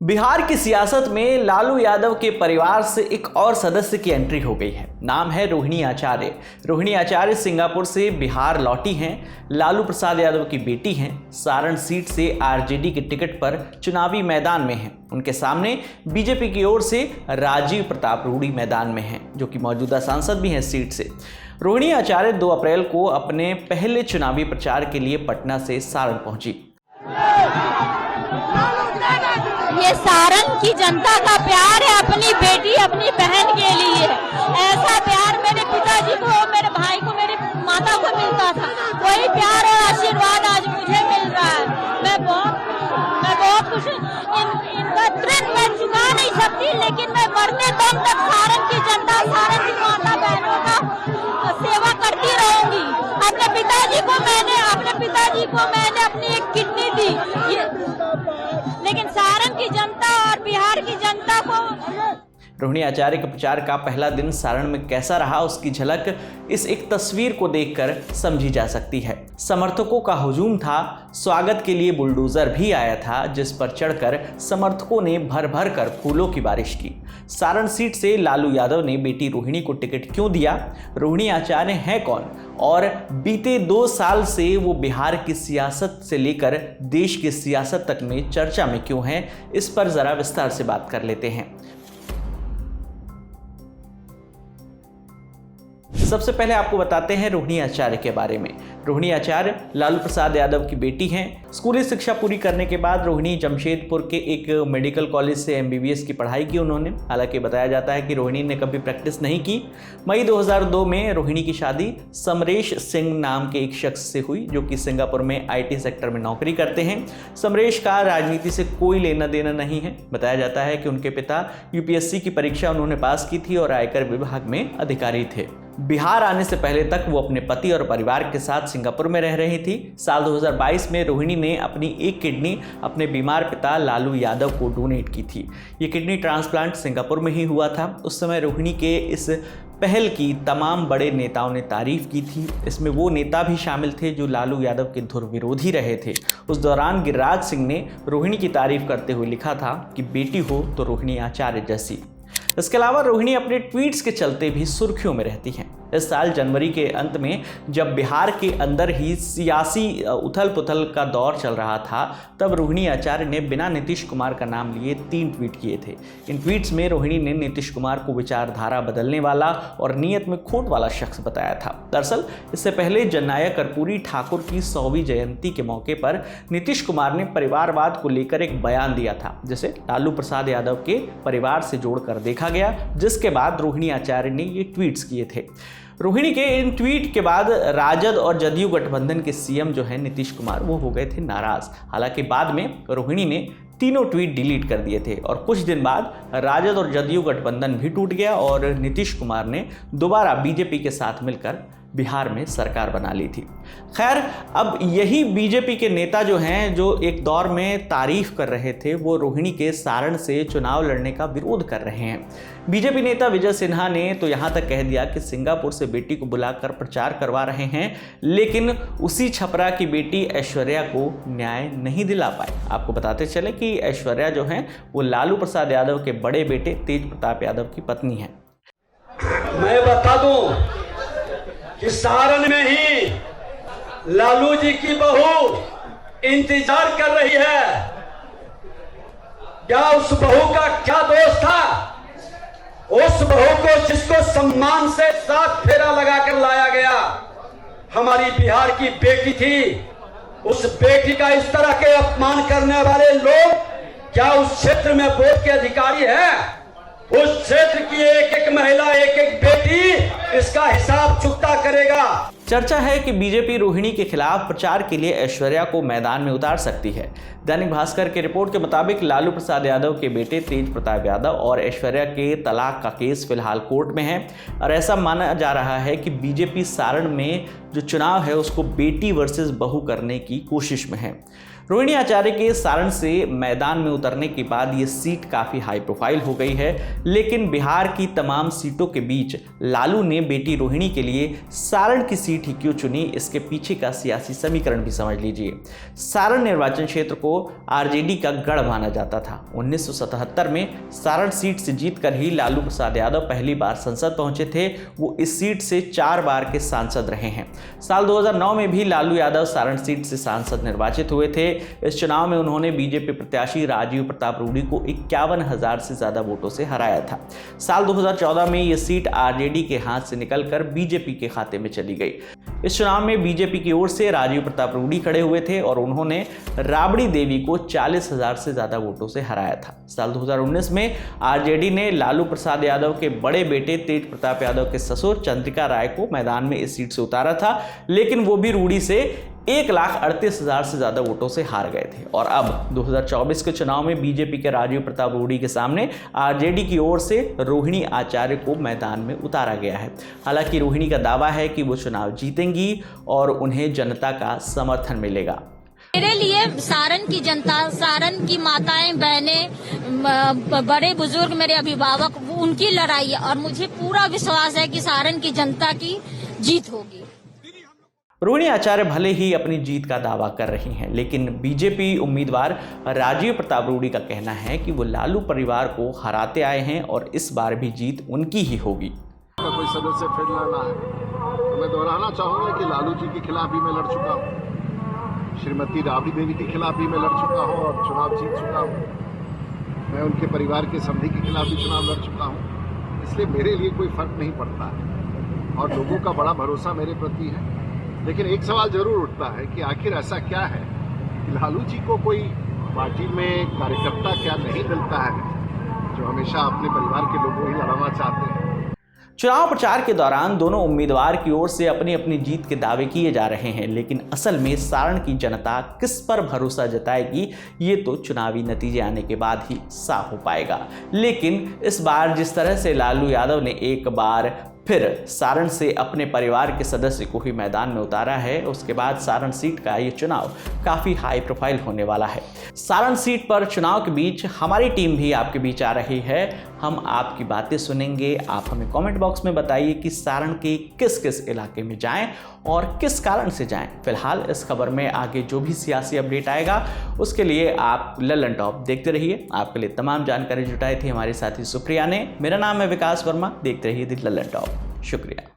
बिहार की सियासत में लालू यादव के परिवार से एक और सदस्य की एंट्री हो गई है। नाम है रोहिणी आचार्य। रोहिणी आचार्य सिंगापुर से बिहार लौटी हैं। लालू प्रसाद यादव की बेटी हैं। सारण सीट से आरजेडी के टिकट पर चुनावी मैदान में हैं। उनके सामने बीजेपी की ओर से राजीव प्रताप रूडी मैदान में हैं, जो कि मौजूदा सांसद भी हैं सीट से। रोहिणी आचार्य 2 अप्रैल को अपने पहले चुनावी प्रचार के लिए पटना से सारण पहुंची। ये सारण की जनता का प्यार है, अपनी बेटी अपनी बहन के लिए। ऐसा प्यार मेरे पिताजी को, मेरे भाई को, मेरी माता को मिलता था, वही प्यार और आशीर्वाद आज मुझे मिल रहा है। मैं बहुत खुश हूँ। इनका ऋण मैं चुका नहीं सकती, लेकिन मैं मरने दम तक सारण की जनता, सारण की माता बहनों का सेवा करती रहूंगी। अपने पिताजी को मैंने अपनी एक किडनी दी, लेकिन सारण की जनता और बिहार की जनता को। रोहिणी आचार्य के प्रचार का पहला दिन सारण में कैसा रहा, उसकी झलक इस एक तस्वीर को देखकर समझी जा सकती है। समर्थकों का हुजूम था। स्वागत के लिए बुलडोजर भी आया था, जिस पर चढ़कर समर्थकों ने भर भर कर फूलों की बारिश की। सारण सीट से लालू यादव ने बेटी रोहिणी को टिकट क्यों दिया? रोहिणी आचार्य हैं कौन और बीते 2 साल से वो बिहार की सियासत से लेकर देश की सियासत तक में चर्चा में क्यों हैं, इस पर जरा विस्तार से बात कर लेते हैं। सबसे पहले आपको बताते हैं रोहिणी आचार्य के बारे में। रोहिणी आचार्य लालू प्रसाद यादव की बेटी हैं। स्कूली शिक्षा पूरी करने के बाद रोहिणी जमशेदपुर के एक मेडिकल कॉलेज से MBBS की पढ़ाई की उन्होंने। हालांकि बताया जाता है कि रोहिणी ने कभी प्रैक्टिस नहीं की। मई 2002 में रोहिणी की शादी समरेश सिंह नाम के एक शख्स से हुई, जो कि सिंगापुर में IT सेक्टर में नौकरी करते हैं। समरेश का राजनीति से कोई लेना देना नहीं है। बताया जाता है कि उनके पिता UPSC की परीक्षा उन्होंने पास की थी और आयकर विभाग में अधिकारी थे। बिहार आने से पहले तक वो अपने पति और परिवार के साथ सिंगापुर में रह रही थी। साल 2022 में रोहिणी ने अपनी एक किडनी अपने बीमार पिता लालू यादव को डोनेट की थी। ये किडनी ट्रांसप्लांट सिंगापुर में ही हुआ था। उस समय रोहिणी के इस पहल की तमाम बड़े नेताओं ने तारीफ की थी। इसमें वो नेता भी शामिल थे जो लालू यादव के धुर विरोधी रहे थे। उस दौरान गिरिराज सिंह ने रोहिणी की तारीफ करते हुए लिखा था कि बेटी हो तो रोहिणी आचार्य जैसी। इसके अलावा रोहिणी अपने ट्वीट्स के चलते भी सुर्खियों में रहती हैं। इस साल जनवरी के अंत में जब बिहार के अंदर ही सियासी उथल पुथल का दौर चल रहा था, तब रोहिणी आचार्य ने बिना नीतीश कुमार का नाम लिए 3 ट्वीट किए थे। इन ट्वीट्स में रोहिणी ने नीतीश कुमार को विचारधारा बदलने वाला और नीयत में खोट वाला शख्स बताया था। दरअसल इससे पहले जननायक कर्पूरी ठाकुर की 100वीं जयंती के मौके पर नीतीश कुमार ने परिवारवाद को लेकर एक बयान दिया था, जिसे लालू प्रसाद यादव के परिवार से जोड़कर देखा गया, जिसके बाद रोहिणी आचार्य ने ये ट्वीट्स किए थे। रोहिणी के इन ट्वीट के बाद राजद और जदयू गठबंधन के CM जो है नीतीश कुमार, वो हो गए थे नाराज। हालांकि बाद में रोहिणी ने तीनों ट्वीट डिलीट कर दिए थे और कुछ दिन बाद राजद और जदयू गठबंधन भी टूट गया और नीतीश कुमार ने दोबारा बीजेपी के साथ मिलकर बिहार में सरकार बना ली थी। खैर, अब यही बीजेपी के नेता जो हैं, जो एक दौर में तारीफ कर रहे थे, वो रोहिणी के सारण से चुनाव लड़ने का विरोध कर रहे हैं। बीजेपी नेता विजय सिन्हा ने तो यहाँ तक कह दिया कि सिंगापुर से बेटी को बुलाकर प्रचार करवा रहे हैं, लेकिन उसी छपरा की बेटी ऐश्वर्या को न्याय नहीं दिला पाए। आपको बताते चले कि ऐश्वर्या जो है वो लालू प्रसाद यादव के बड़े बेटे तेज प्रताप यादव की पत्नी है। मैं बता दूं कि सारण में ही लालू जी की बहू इंतजार कर रही है। क्या उस बहू का क्या दोष था? उस बहू को जिसको सम्मान से 7 फेरा लगाकर लाया गया, हमारी बिहार की बेटी थी। उस बेटी का इस तरह के अपमान करने वाले लोग क्या उस क्षेत्र में वोट के अधिकारी हैं? उस क्षेत्र की एक एक महिला, एक एक बेटी इसका हिसाब चुकता करेगा। चर्चा है कि बीजेपी रोहिणी के खिलाफ प्रचार के लिए ऐश्वर्या को मैदान में उतार सकती है। दैनिक भास्कर की रिपोर्ट के मुताबिक लालू प्रसाद यादव के बेटे तेज प्रताप यादव और ऐश्वर्या के तलाक का केस फिलहाल कोर्ट में है और ऐसा माना जा रहा है कि बीजेपी सारण में जो चुनाव है उसको बेटी वर्सेस बहू करने की कोशिश में है। रोहिणी आचार्य के सारण से मैदान में उतरने के बाद ये सीट काफ़ी हाई प्रोफाइल हो गई है, लेकिन बिहार की तमाम सीटों के बीच लालू ने बेटी रोहिणी के लिए सारण की सीट ही क्यों चुनी, इसके पीछे का सियासी समीकरण भी समझ लीजिए। सारण निर्वाचन क्षेत्र को आरजेडी का गढ़ माना जाता था। 1977 में सारण सीट से जीतकर ही लालू प्रसाद यादव पहली बार संसद पहुंचे थे। वो इस सीट से 4 बार के सांसद रहे हैं। साल 2009 में भी लालू यादव सारण सीट से सांसद निर्वाचित हुए थे। इस चुनाव में उन्होंने बीजेपी प्रत्याशी राजीव प्रताप रूडी को 51,000 से ज्यादा वोटों से हराया था। साल 2014 में यह सीट आरजेडी के हाथ से निकलकर बीजेपी के खाते में चली गई। इस चुनाव में बीजेपी की ओर से राजीव प्रताप रूडी खड़े हुए थे और उन्होंने राबड़ी देवी को 40,000 से ज्यादा वोटों से हराया था। साल 2019 में आरजेडी ने लालू प्रसाद यादव के बड़े बेटे तेज प्रताप यादव के ससुर चंद्रिका राय को मैदान में इस सीट से उतारा था, लेकिन वो भी रूडी से 1,38,000 से ज्यादा वोटों से हार गए थे। और अब 2024 के चुनाव में बीजेपी के राजीव प्रताप रूडी के सामने आरजेडी की ओर से रोहिणी आचार्य को मैदान में उतारा गया है। हालांकि रोहिणी का दावा है कि वो चुनाव जीतेंगी और उन्हें जनता का समर्थन मिलेगा। मेरे लिए सारण की जनता, सारण की माताएं, बहनें, बड़े बुजुर्ग, मेरे अभिभावक, उनकी लड़ाई है और मुझे पूरा विश्वास है कि सारण की जनता की जीत होगी। रोहिणी आचार्य भले ही अपनी जीत का दावा कर रही हैं, लेकिन बीजेपी उम्मीदवार राजीव प्रताप रूडी का कहना है कि वो लालू परिवार को हराते आए हैं और इस बार भी जीत उनकी ही होगी। कोई सदस्य फिर लड़ना है तो मैं दोहराना चाहूंगा कि लालू जी के खिलाफ भी मैं लड़ चुका हूँ, श्रीमती राबड़ी देवी के खिलाफ भी मैं लड़ चुका हूँ और चुनाव जीत चुका हूँ। मैं उनके परिवार के समधी के खिलाफ भी चुनाव लड़ चुका हूँ, इसलिए मेरे लिए कोई फर्क नहीं पड़ता है और लोगों का बड़ा भरोसा मेरे प्रति है। लेकिन एक सवाल जरूर उठता है कि आखिर ऐसा क्या है कि लालू जी को कोई पार्टी में कार्यकर्ता क्या नहीं मिलता है जो हमेशा अपने परिवार के लोगों ही लड़ाना चाहते हैं। चुनाव प्रचार के दौरान दोनों उम्मीदवार की ओर से अपनी अपनी जीत के दावे किए जा रहे हैं, लेकिन असल में सारण की जनता किस पर भरोसा जताएगी ये तो चुनावी नतीजे आने के बाद ही साफ हो पाएगा। लेकिन इस बार जिस तरह से लालू यादव ने एक बार फिर सारण से अपने परिवार के सदस्य को ही मैदान में उतारा है, उसके बाद सारण सीट का ये चुनाव काफ़ी हाई प्रोफाइल होने वाला है। सारण सीट पर चुनाव के बीच हमारी टीम भी आपके बीच आ रही है। हम आपकी बातें सुनेंगे। आप हमें कमेंट बॉक्स में बताइए कि सारण के किस किस इलाके में जाएं और किस कारण से जाएं। फिलहाल इस खबर में आगे जो भी सियासी अपडेट आएगा उसके लिए आप लल्लन टॉप देखते रहिए। आपके लिए तमाम जानकारी जुटाई थी हमारे साथी सुप्रिया ने। मेरा नाम है विकास वर्मा। देखते रहिए दी लल्लन टॉप। शुक्रिया।